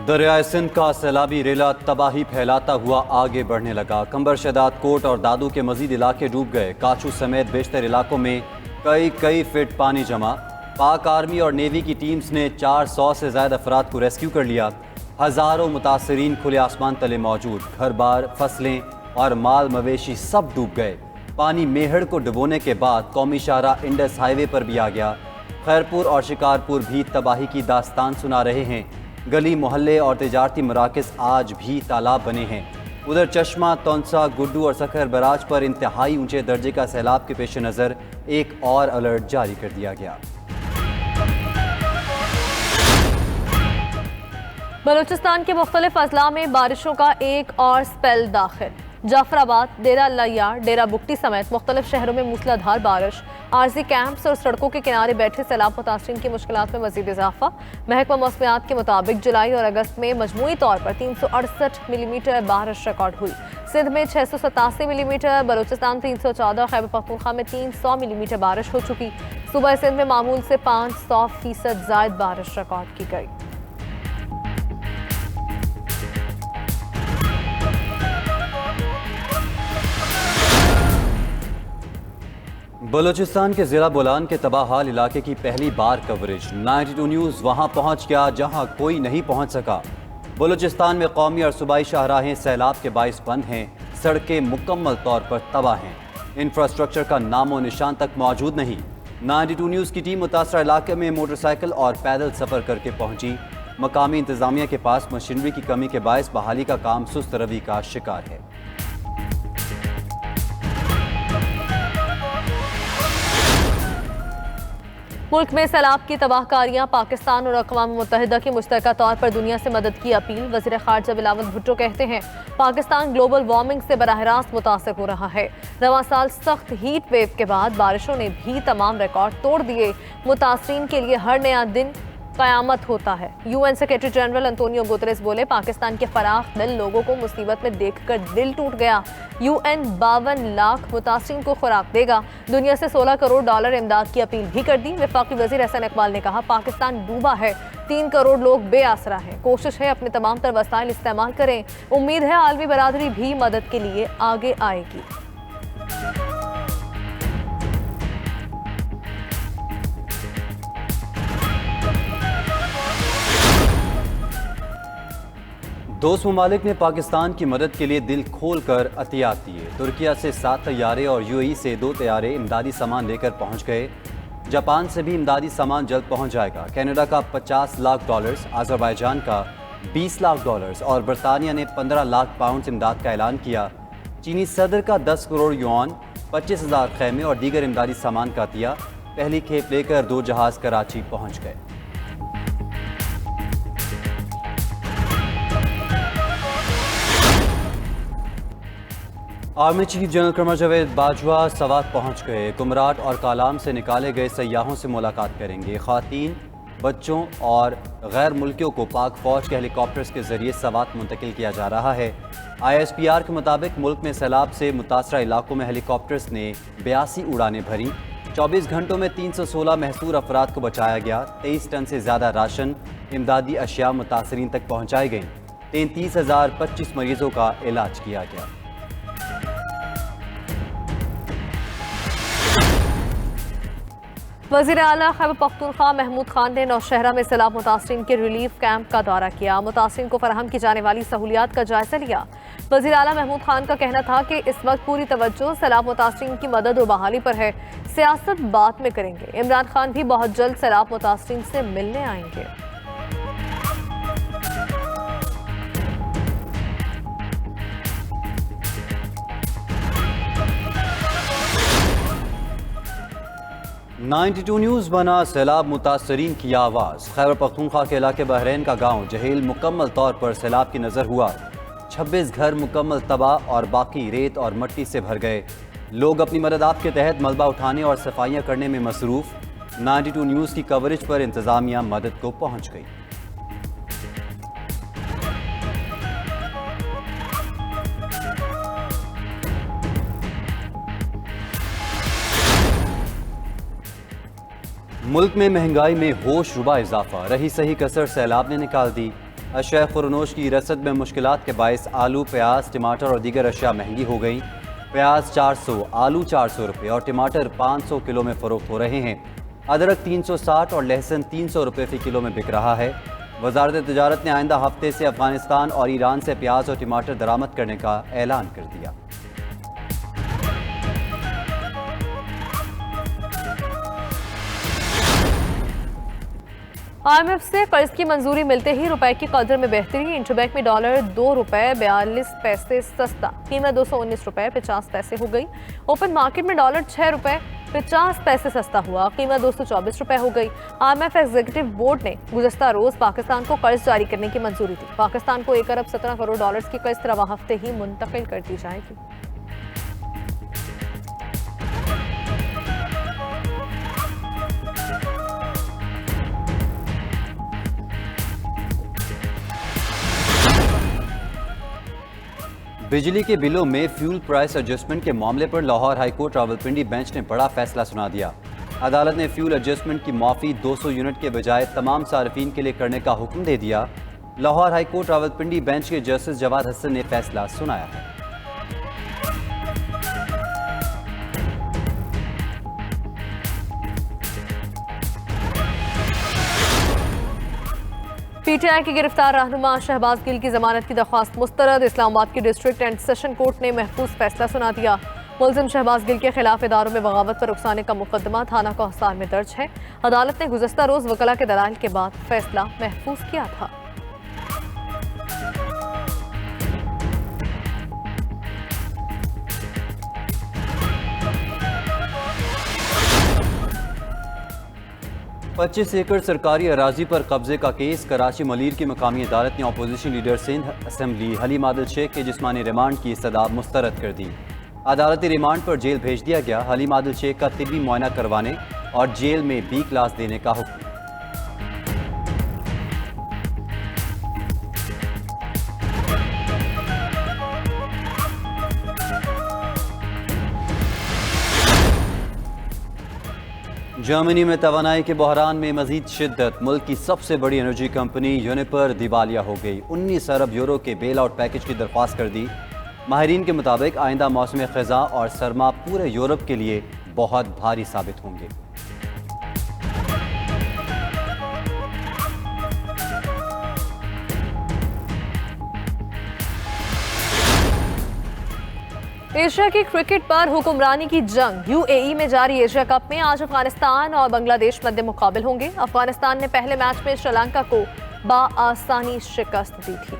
दरियाए सिंध का सैलाबी रेला तबाही फैलाता हुआ आगे बढ़ने लगा। कंबर शहदाद कोट और दादू के मजीद इलाके डूब गए। काचू समेत बेशतर इलाकों में कई फीट पानी जमा। पाक आर्मी और नेवी की टीम्स ने 400 से ज्यादा अफराद को रेस्क्यू कर लिया। हजारों मुतासरीन खुले आसमान तले मौजूद। घर बार, फसलें और माल मवेशी सब डूब गए। पानी मेहड़ को डुबोने के बाद कौमी शाहरा इंडस हाईवे पर भी आ गया। खैरपुर और शिकारपुर भी तबाही की दास्तान सुना रहे हैं। गली मोहल्ले और तिजारती मराकज़ आज भी तालाब बने हैं। उधर चश्मा, तौंसा, गुड्डू और सखर बराज पर इंतहाई ऊंचे दर्जे का सैलाब के पेश नज़र एक और अलर्ट जारी कर दिया गया। बलूचिस्तान के मुख्तलिफ अजला में बारिशों का एक और स्पेल दाखिल। जाफराबाद, डेरा लैयार, डेरा बुगटी समेत मुख्तलिफ शहरों में मूसलाधार बारिश। आरजी कैंप्स और सड़कों के किनारे बैठे सैलाब मुतासरीन की मुश्किलात में मजीद इजाफा। महकमा मौसमियात के मुताबिक जुलाई और अगस्त में मजमूई तौर पर 368 मिलीमीटर बारिश रिकॉर्ड हुई। सिंध में 687 मिलीमीटर, बलूचिस्तान 314, खैबर पख्तूनख्वा में 300 मिलीमीटर बारिश हो चुकी। सूबा सिंध में मामूल से 500% ज़ायद बारिश रिकॉर्ड की गई। बलूचिस्तान के ज़िला बोलान के तबाहाल इलाके की पहली बार कवरेज। 92 न्यूज़ वहां पहुंच गया जहां कोई नहीं पहुंच सका। बलूचिस्तान में कौमी और सूबाई शाहराहें सैलाब के बाइस बंद हैं। सड़कें मुकम्मल तौर पर तबाह हैं। इंफ्रास्ट्रक्चर का नामो निशान तक मौजूद नहीं। 92 न्यूज़ की टीम मुतासरा इलाके में मोटरसाइकिल और पैदल सफ़र करके पहुंची। मकामी इंतज़ामिया के पास मशीनरी की कमी के बायस बहाली का काम सुस्त रवि का शिकार है। मुल्क में सैलाब की तबाहकारियां, पाकिस्तान और अक़वाम मुत्तहिदा की मुश्तरका तौर पर दुनिया से मदद की अपील। वज़ीर ख़ारजा बिलावल भुट्टो कहते हैं पाकिस्तान ग्लोबल वार्मिंग से बराह रास्त मुतासिर हो रहा है। रवां साल सख्त हीट वेव के बाद बारिशों ने भी तमाम रिकॉर्ड तोड़ दिए। मुतासरीन के लिए हर नया दिन क़यामत होता है। UN secretary general Antonio Guterres बोले पाकिस्तान के फराख दिल लोगों को मुसीबत में देखकर दिल टूट गया। UN 52 लाख मुतासरीन को खुराक देगा। दुनिया से $16 करोड़ इमदाद की अपील भी कर दी। वफाकी वज़ीर हसन इकबाल ने कहा पाकिस्तान डूबा है, 3 करोड़ लोग बेआसरा हैं। कोशिश है अपने तमाम तर वसाइल इस्तेमाल करें। उम्मीद है आलमी बरादरी भी मदद के लिए आगे आएगी। दोस्त ममालिक ने पाकिस्तान की मदद के लिए दिल खोल कर अतियात दिए। तुर्किया से 7 तैयारे और UAE से 2 तैयारे इमदादी सामान लेकर पहुंच गए। जापान से भी इमदादी सामान जल्द पहुंच जाएगा। कनाडा का $50 लाख, आज़रबाईजान का $20 लाख और बरतानिया ने 15 लाख पाउंड इमदाद का ऐलान किया। चीनी सदर का 10 करोड़ युआन, 25,000 खैमे और दीगर इमदादी सामान का अतिया। पहली खेप लेकर 2 जहाज कराची पहुँच गए। Army chief general Qamar Javed Bajwa Swat पहुंच गए। कुमराट और कालाम से निकाले गए सयाहों से मुलाकात करेंगे। ख़वातीन, बच्चों और गैर मुल्कियों को पाक फ़ौज के हेलीकॉप्टर्स के जरिए सवात मुंतकिल किया जा रहा है। ISPR के मुताबिक मुल्क में सैलाब से मुतासरा इलाकों में हेलीकॉप्टर्स ने 82 उड़ानें भरी। 24 घंटों में 316 महसूर अफराद को बचाया गया। 23 टन से ज़्यादा राशन, इमदादी अशिया मुतासरीन तक पहुँचाई गई। 33,025 मरीजों का इलाज किया गया। वज़ीर आला खैबर पख्तूनख्वा महमूद खान ने नौशहरा में सैलाब मुतासरीन के रिलीफ कैंप का दौरा किया। मुतासरीन को फराहम की जाने वाली सहूलियात का जायजा लिया। वज़ीर आला महमूद खान का कहना था कि इस वक्त पूरी तवज्जो सैलाब मुतासरीन की मदद और बहाली पर है, सियासत बाद में करेंगे। इमरान खान भी बहुत जल्द सैलाब मुतासरीन से मिलने आएंगे। $92 न्यूज़ बना सैलाब मुतासरीन की आवाज़। खैबर पख्तूनख्वा के इलाके बहरैन का गांव जहेल मुकम्मल तौर पर सैलाब की नज़र हुआ। 26 घर मुकम्मल तबाह और बाकी रेत और मट्टी से भर गए। लोग अपनी मदद आप के तहत मलबा उठाने और सफाइयाँ करने में मसरूफ़। 92 न्यूज़ की कवरेज पर इंतज़ामिया मदद को पहुँच गई। मुल्क में महंगाई में होश रुबा इजाफा। रही सही कसर सैलाब ने निकाल दी। अशय खुरनोश की रसद में मुश्किलात के बायस आलू, प्याज, टमाटर और दीगर अशिया महंगी हो गई। प्याज 400, आलू 400 रुपये और टमाटर 500 किलो में फ़रोख्त हो रहे हैं। अदरक 360 और लहसुन 300 रुपये फ़ी किलो में बिक रहा है। वज़ारत तिजारत ने आइंदा हफ्ते से अफगानिस्तान और ईरान से प्याज और टमाटर दरामद करने का ऐलान कर दिया। IMF से कर्ज की मंजूरी मिलते ही रुपए की कदर में बेहतरी। इंटरबैंक में डॉलर 2 रुपए 42 पैसे सस्ता, कीमत 219 रुपए 50 पैसे हो गई। ओपन मार्केट में डॉलर 6 रुपए 50 पैसे सस्ता हुआ, कीमत 224 रुपए हो गई। IMF एग्जीक्यूटिव बोर्ड ने गुज़श्ता रोज पाकिस्तान को कर्ज जारी करने की मंजूरी दी। पाकिस्तान को 1 अरब 17 करोड़ डॉलर की कर्ज रवा हफ्ते ही मुंतकिल कर दी जाएगी। बिजली के बिलों में फ्यूल प्राइस एडजस्टमेंट के मामले पर लाहौर हाईकोर्ट रावलपिंडी बेंच ने बड़ा फैसला सुना दिया। अदालत ने फ्यूल एडजस्टमेंट की माफ़ी 200 यूनिट के बजाय तमाम सार्फिन के लिए करने का हुक्म दे दिया। लाहौर हाईकोर्ट रावलपिंडी बेंच के जस्टिस जवाद हसन ने फैसला सुनाया है। PTI की गिरफ्तार रहनुमा शहबाज गिल की जमानत की दरख्वास्त मुस्तरद। इस्लामाबाद की डिस्ट्रिक्ट एंड सेशन कोर्ट ने महफूज फैसला सुना दिया। मुलजिम शहबाज गिल के खिलाफ इदारों में बगावत पर उकसाने का मुकदमा थाना कोहसार में दर्ज है। अदालत ने गुज़श्ता रोज वकला के दलाइल के बाद फैसला महफूज किया था। पच्चीस एकड़ सरकारी अराजी पर कब्जे का केस। कराची मलीर की मकामी अदालत ने opposition leader Sindh assembly Haleem Adil Sheikh के जिस्मानी रिमांड की इस्तदा मुस्तरद कर दी। अदालती रिमांड पर जेल भेज दिया गया। हलीम आदिल शेख का तिब्बी मुआयना करवाने और जेल में B क्लास देने का हुक्म। जर्मनी में तवानाई के बहरान में मजीद शिद्दत। मुल्क की सबसे बड़ी एनर्जी कंपनी यूनिपर दिवालिया हो गई। 19 अरब यूरो के बेल आउट पैकेज की दरख्वास्त कर दी। माहिरीन के मुताबिक आइंदा मौसम ख़ज़ा और सरमा पूरे यूरोप के लिए बहुत भारी साबित होंगे। एशिया की क्रिकेट पर हुक्मरानी की जंग। UAE में जारी एशिया कप में आज अफगानिस्तान और बांग्लादेश मध्य मुकाबिल होंगे। अफगानिस्तान ने पहले मैच में श्रीलंका को बाआसानी शिकस्त दी थी।